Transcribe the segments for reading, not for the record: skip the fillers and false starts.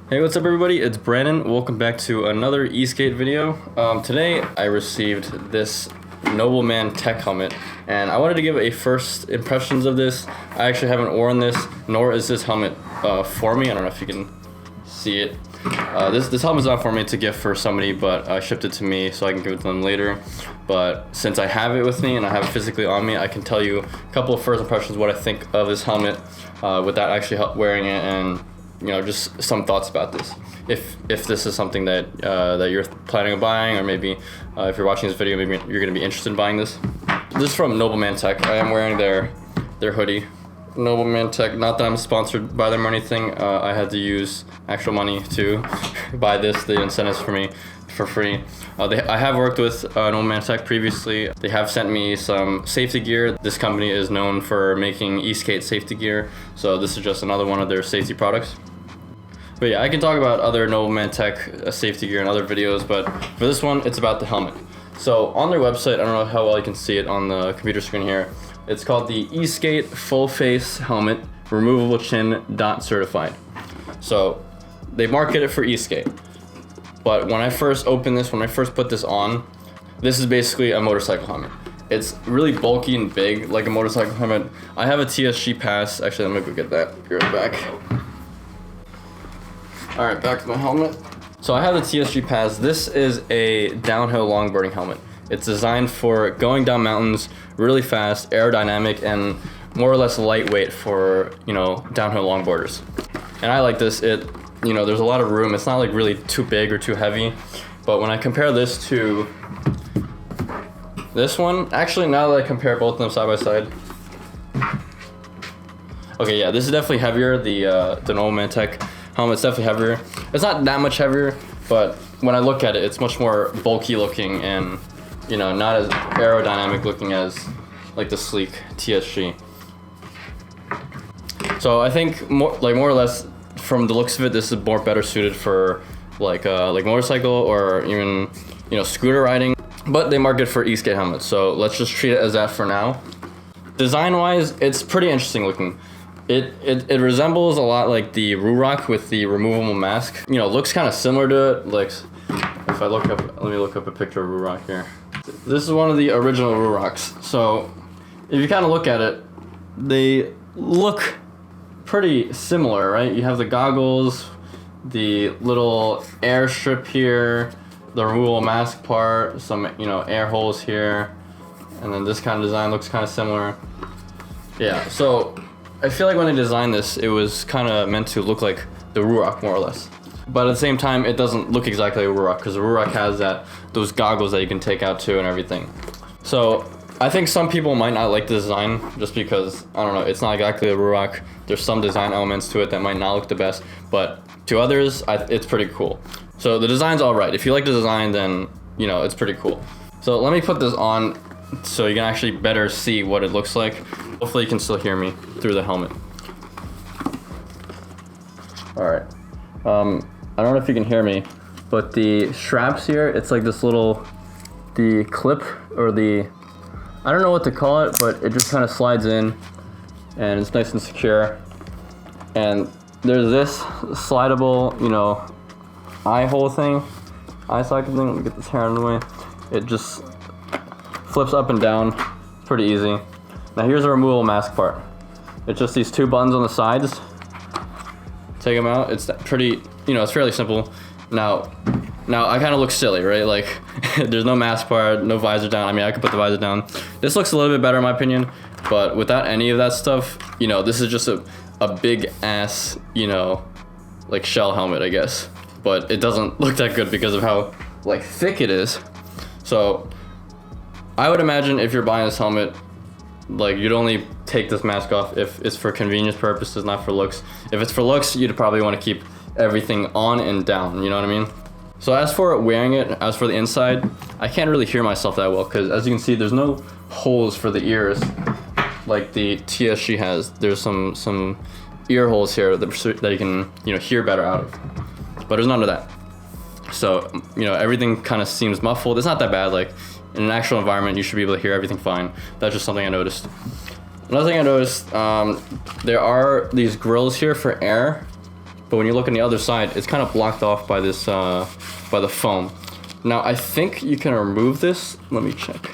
Hey, what's up everybody? It's Brandon. Welcome back to another Eskate video. Today I received this Noblemantech helmet and I wanted to give a first impressions of this. I actually haven't worn this, nor is this helmet for me. I don't know if you can see it. This helmet's not for me, it's a gift for somebody, but I shipped it to me so I can give it to them later. But since I have it with me and I have it physically on me, I can tell you a couple of first impressions what I think of this helmet without actually wearing it, and you know, just some thoughts about this. If this is something that that you're planning on buying, or maybe if you're watching this video, maybe you're going to be interested in buying this. This is from Noblemantech. I am wearing their hoodie. Noblemantech, not that I'm sponsored by them or anything. I had to use actual money to buy this. They didn't send this for me for free. I have worked with Noblemantech previously. They have sent me some safety gear. This company is known for making Eskate safety gear, so this is just another one of their safety products. But yeah, I can talk about other Noblemantech safety gear in other videos, but for this one, it's about the helmet. So on their website, I don't know how well you can see it on the computer screen here. It's called the Eskate Full Face Helmet Removable Chin Dot Certified. So they market it for Eskate. But when I first opened this, when I first put this on, this is basically a motorcycle helmet. It's really bulky and big, like a motorcycle helmet. I have a TSG pass. Actually, let me go get that. Be right back. All right, back to my helmet. So I have the TSG pass. This is a downhill longboarding helmet. It's designed for going down mountains really fast, aerodynamic, and more or less lightweight for, you know, downhill longboarders. And I like this. You know, there's a lot of room. It's not like really too big or too heavy. But when I compare this to this one, actually now that I compare both of them side by side, okay, yeah, this is definitely heavier. The Noblemantech helmet's definitely heavier. It's not that much heavier, but when I look at it, it's much more bulky looking and, you know, not as aerodynamic looking as like the sleek TSG. So I think more or less from the looks of it, this is more better suited for like motorcycle or even, you know, scooter riding. But they market for Eskate helmets, so let's just treat it as that for now. Design wise, it's pretty interesting looking. It resembles a lot like the Ruroc with the removable mask. You know, looks kind of similar to it. Like if I look up, let me look up a picture of Ruroc here. This is one of the original Rurocs. So if you kind of look at it, they look pretty similar, right? You have the goggles, the little air strip here, the removable mask part, some, you know, air holes here, and then this kind of design looks kind of similar. Yeah, so I feel like when they designed this, it was kind of meant to look like the Ruroc more or less. But at the same time, it doesn't look exactly like a Ruroc, because the Ruroc has those goggles that you can take out too and everything. So I think some people might not like the design just because, I don't know, it's not exactly a Ruroc. There's some design elements to it that might not look the best, but to others, it's pretty cool. So the design's all right. If you like the design, then, you know, it's pretty cool. So let me put this on so you can actually better see what it looks like. Hopefully you can still hear me through the helmet. All right. I don't know if you can hear me, but the straps here, it's like this the clip or I don't know what to call it, but it just kind of slides in and it's nice and secure. And there's this slidable, you know, eye socket thing. Let me get this hair out of the way. It just flips up and down pretty easy. Now here's the removable mask part. It's just these two buttons on the sides. Take them out. It's pretty, you know, it's fairly simple. Now I kind of look silly, right? Like there's no mask part, no visor down. I mean, I could put the visor down. This looks a little bit better in my opinion, but without any of that stuff, you know, this is just a big ass, you know, like shell helmet, I guess. But it doesn't look that good because of how like thick it is. So I would imagine if you're buying this helmet, like you'd only take this mask off if it's for convenience purposes, not for looks. If it's for looks, you'd probably want to keep everything on and down, you know what I mean? So as for wearing it, as for the inside, I can't really hear myself that well because as you can see, there's no holes for the ears like the TSG has. There's some ear holes here that you can, you know, hear better out of. But there's none of that. So, you know, everything kind of seems muffled. It's not that bad. Like in an actual environment, you should be able to hear everything fine. That's just something I noticed. Another thing I noticed, there are these grills here for air. but when you look on the other side, it's kind of blocked off by this, by the foam. Now, I think you can remove this. Let me check.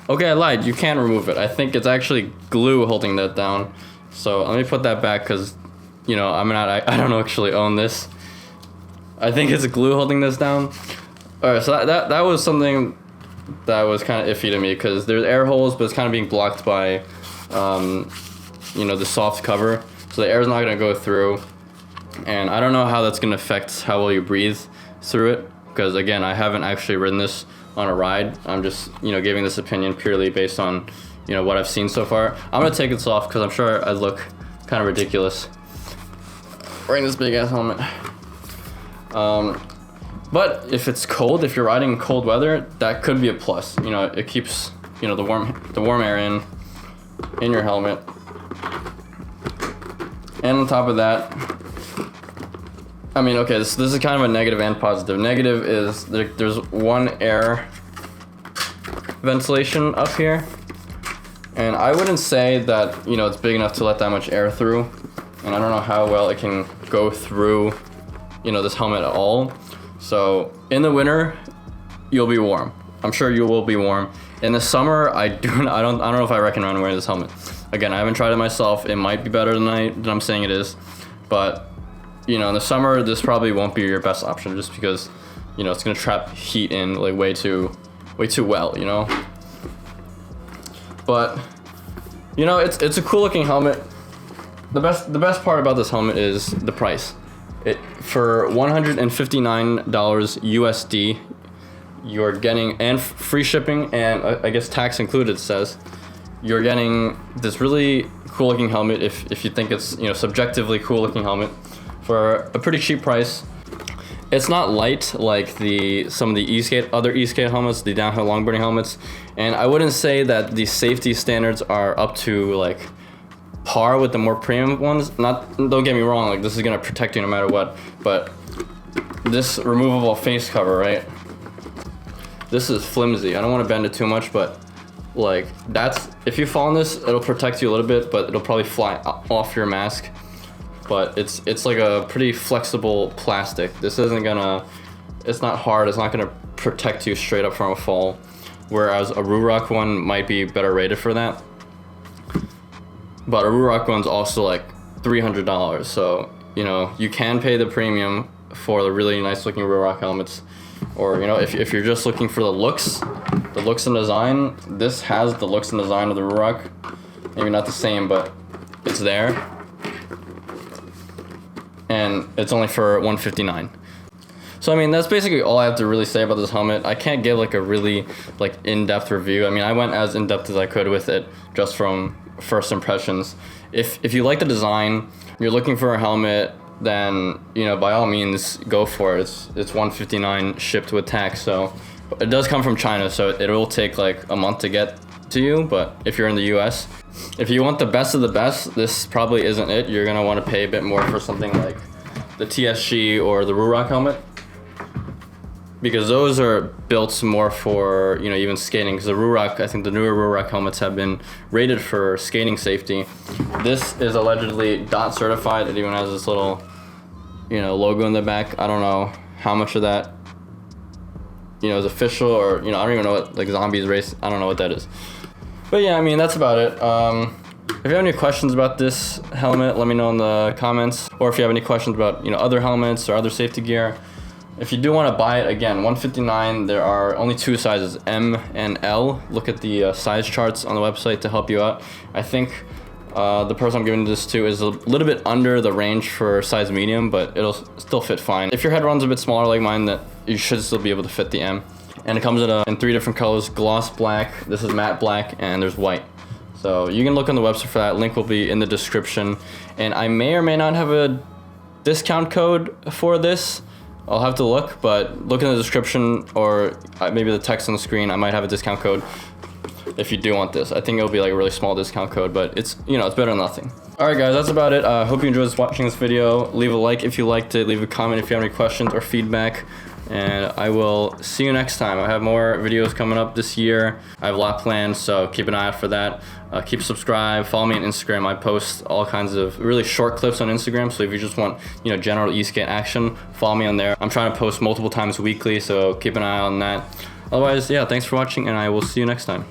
Okay, I lied. You can remove it. I think it's actually glue holding that down. So let me put that back because, you know, I don't actually own this. I think it's glue holding this down. All right, so that was something that was kind of iffy to me because there's air holes, but it's kind of being blocked by, you know, the soft cover. So the air is not going to go through. And I don't know how that's going to affect how well you breathe through it. Because again, I haven't actually ridden this on a ride. I'm just, you know, giving this opinion purely based on, you know, what I've seen so far. I'm gonna take this off because I'm sure I look kind of ridiculous wearing this big ass helmet. But if it's cold, if you're riding in cold weather, that could be a plus. You know, it keeps, you know, the warm air in your helmet. And on top of that, I mean, okay, this is kind of a negative and positive. Negative is there's one air ventilation up here. And I wouldn't say that, you know, it's big enough to let that much air through. And I don't know how well it can go through, you know, this helmet at all. So in the winter, you'll be warm. I'm sure you will be warm. In the summer, I don't know if I recommend wearing this helmet. Again, I haven't tried it myself. It might be better than I'm saying it is. But you know, in the summer, this probably won't be your best option just because, you know, it's gonna trap heat in like way too well, you know. But, you know, it's a cool looking helmet. The best part about this helmet is the price. For $159 USD, you're getting, and free shipping, and I guess tax included, it says, you're getting this really cool looking helmet if you think it's, you know, subjectively cool looking helmet for a pretty cheap price. It's not light like some of the other Eskate helmets, the downhill longboarding helmets, and I wouldn't say that the safety standards are up to like par with the more premium ones. Don't get me wrong, like this is gonna protect you no matter what, but this removable face cover, right? This is flimsy. I don't want to bend it too much, but like if you fall on this, it'll protect you a little bit, but it'll probably fly off your mask. But it's like a pretty flexible plastic. This isn't gonna, it's not hard, it's not gonna protect you straight up from a fall. Whereas a Ruroc one might be better rated for that. But a Ruroc one's also like $300. So, you know, you can pay the premium for the really nice looking Ruroc helmets. Or, you know, if you're just looking for the looks and design, this has the looks and design of the Ruroc. Maybe not the same, but it's there. And it's only for $159. So I mean, that's basically all I have to really say about this helmet. I can't give like a really like in-depth review. I mean, I went as in-depth as I could with it just from first impressions. If you like the design, you're looking for a helmet, then, you know, by all means go for it. It's $159 shipped with tax. So it does come from China, so it will take like a month to get to you. But if you're in the US, if you want the best of the best, this probably isn't it. You're gonna want to pay a bit more for something like the TSG or the Ruroc helmet, because those are built more for, you know, even skating. Because the Ruroc, I think the newer Ruroc helmets have been rated for skating safety. This is allegedly DOT certified. It even has this little, you know, logo in the back. I don't know how much of that, you know, is official, or, you know, I don't even know what, like, Zombies Race, I don't know what that is. But yeah, I mean, that's about it. If you have any questions about this helmet, let me know in the comments. Or if you have any questions about, you know, other helmets or other safety gear. If you do want to buy it, again, $159, there are only two sizes, M and L. Look at the size charts on the website to help you out. I think the person I'm giving this to is a little bit under the range for size medium, but it'll still fit fine. If your head runs a bit smaller like mine, that you should still be able to fit the M. And it comes in 3 different colors: gloss black, this is matte black, and there's white. So you can look on the website for that. Link will be in the description. And I may or may not have a discount code for this. I'll have to look, but look in the description, or maybe the text on the screen. I might have a discount code if you do want this. I think it'll be like a really small discount code, but it's, you know, it's better than nothing. All right, guys, that's about it. Hope you enjoyed watching this video. Leave a like if you liked it. Leave a comment if you have any questions or feedback. and I will see you next time. I have more videos coming up this year. I have a lot planned, so keep an eye out for that. Keep subscribed, follow me on Instagram. I post all kinds of really short clips on Instagram, so if you just want, you know, general Eskate action, follow me on there. I'm trying to post multiple times weekly, so keep an eye on that. Otherwise, yeah, thanks for watching, and I will see you next time.